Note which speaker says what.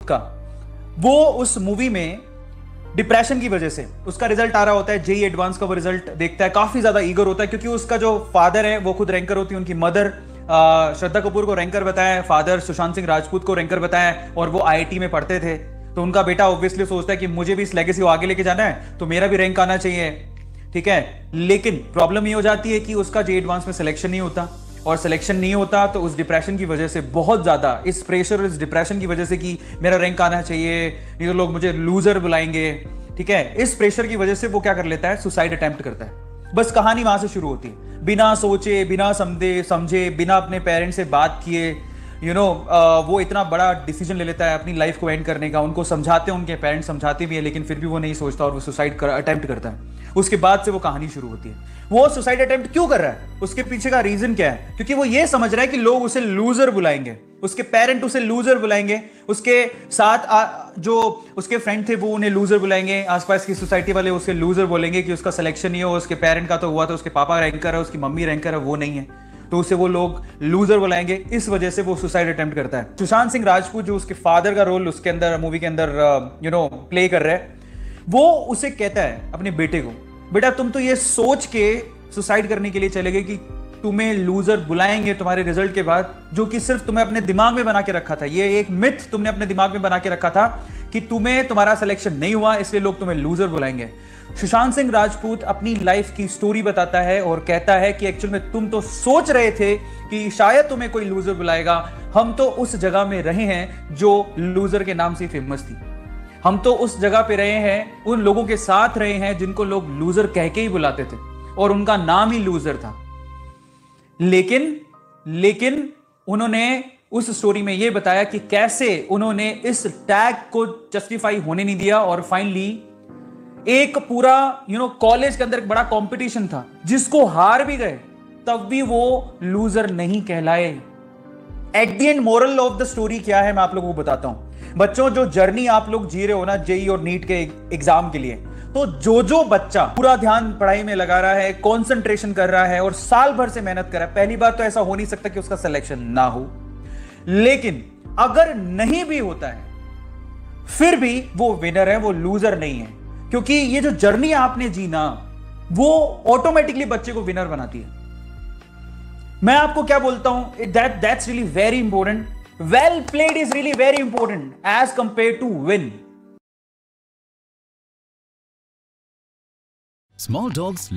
Speaker 1: का, वो उस मूवी में डिप्रेशन की वजह से उसका रिजल्ट आ रहा होता है, जेई एडवांस का वो रिजल्ट देखता है, काफी ज्यादा ईगर होता है क्योंकि उसका जो फादर है वो खुद रैंकर होती है, उनकी मदर श्रद्धा कपूर को रैंकर बताया है, फादर सुशांत सिंह राजपूत को रैंकर बताया है, और वो आईआईटी में पढ़ते थे। तो उनका बेटा ऑब्वियसली सोचता है कि मुझे भी इस लेगेसी को आगे लेके जाना है तो मेरा भी रैंक आना चाहिए, ठीक है। लेकिन प्रॉब्लम ये हो जाती है कि उसका जेई एडवांस में सिलेक्शन नहीं होता, और सिलेक्शन नहीं होता तो उस डिप्रेशन की वजह से बहुत ज्यादा इस प्रेशर, इस डिप्रेशन की वजह से कि मेरा रैंक आना चाहिए, नहीं तो लोग मुझे लूजर बुलाएंगे, ठीक है, इस प्रेशर की वजह से वो क्या कर लेता है, सुसाइड अटेम्प्ट करता है। बस कहानी वहां से शुरू होती है, बिना सोचे, बिना समझे, बिना अपने पेरेंट्स से बात किए, वो इतना बड़ा डिसीजन ले लेता है अपनी लाइफ को एंड करने का। उनको समझाते हैं, उनके पेरेंट्स समझाते भी है, लेकिन फिर भी वो नहीं सोचता और वो सुसाइड अटेम्प्ट करता है। उसके बाद से वो कहानी शुरू होती है। वो सुसाइड अटेम्प्ट क्यों कर रहा है, उसके पीछे का रीजन क्या है? क्योंकि वो ये समझ रहा है कि लोग उसे लूजर बुलाएंगे, उसके पेरेंट उसे लूजर बुलाएंगे, उसके साथ जो उसके फ्रेंड थे वो उन्हें लूजर बुलाएंगे, आसपास की सोसाइटी वाले उसे लूजर बोलेंगे कि उसका सिलेक्शन नहीं हो, उसके पेरेंट का तो हुआ, तो उसके पापा रैंकर है, उसकी मम्मी रैंकर है, वो नहीं है, तो उसे वो लोग लूजर बुलाएंगे। इस वजह से वो सुसाइड अटेम्प्ट करता है। सुशांत सिंह राजपूत जो उसके फादर का रोल उसके अंदर, मूवी के अंदर प्ले कर रहे हैं, वो उसे कहता है अपने बेटे को, बेटा तुम तो ये सोच के सुसाइड करने के लिए चले गए कि तुम्हें लूजर बुलाएंगे तुम्हारे रिजल्ट के बाद, जो कि सिर्फ तुम्हें अपने दिमाग में बना के रखा था। ये एक मिथ तुमने अपने दिमाग में बना के रखा था कि तुम्हारा सिलेक्शन नहीं हुआ इसलिए लोग तुम्हें लूजर बुलाएंगे। सुशांत सिंह राजपूत अपनी लाइफ की स्टोरी बताता है और कहता है कि एक्चुअल में तुम तो सोच रहे थे कि शायद तुम्हें कोई लूजर बुलाएगा, हम तो उस जगह में रहे हैं जो लूजर के नाम से फेमस थी, हम तो उस जगह पे रहे हैं, उन लोगों के साथ रहे हैं जिनको लोग लूजर कह के ही बुलाते थे और उनका नाम ही लूजर था। लेकिन उन्होंने उस स्टोरी में यह बताया कि कैसे उन्होंने इस टैग को जस्टिफाई होने नहीं दिया, और फाइनली एक पूरा कॉलेज के अंदर एक बड़ा कंपटीशन था जिसको हार भी गए, तब भी वो लूजर नहीं कहलाए। At the end moral of the story क्या है मैं आप लोगों को बताता हूं। बच्चों, जो जर्नी आप लोग जी रहे हो ना जेई और नीट के एग्जाम के लिए, तो जो बच्चा पूरा ध्यान पढ़ाई में लगा रहा है, कंसंट्रेशन कर रहा है और साल भर से मेहनत कर रहा है, पहली बार तो ऐसा हो नहीं सकता कि उसका सिलेक्शन ना हो, लेकिन अगर नहीं भी होता है फिर भी वो विनर है, वो लूजर नहीं है। क्योंकि ये जो जर्नी आपने जी ना, वो ऑटोमेटिकली बच्चे को विनर बनाती है। मैं आपको क्या बोलता हूं, that's really very important. Well played is really very important as compare to win.
Speaker 2: Small dogs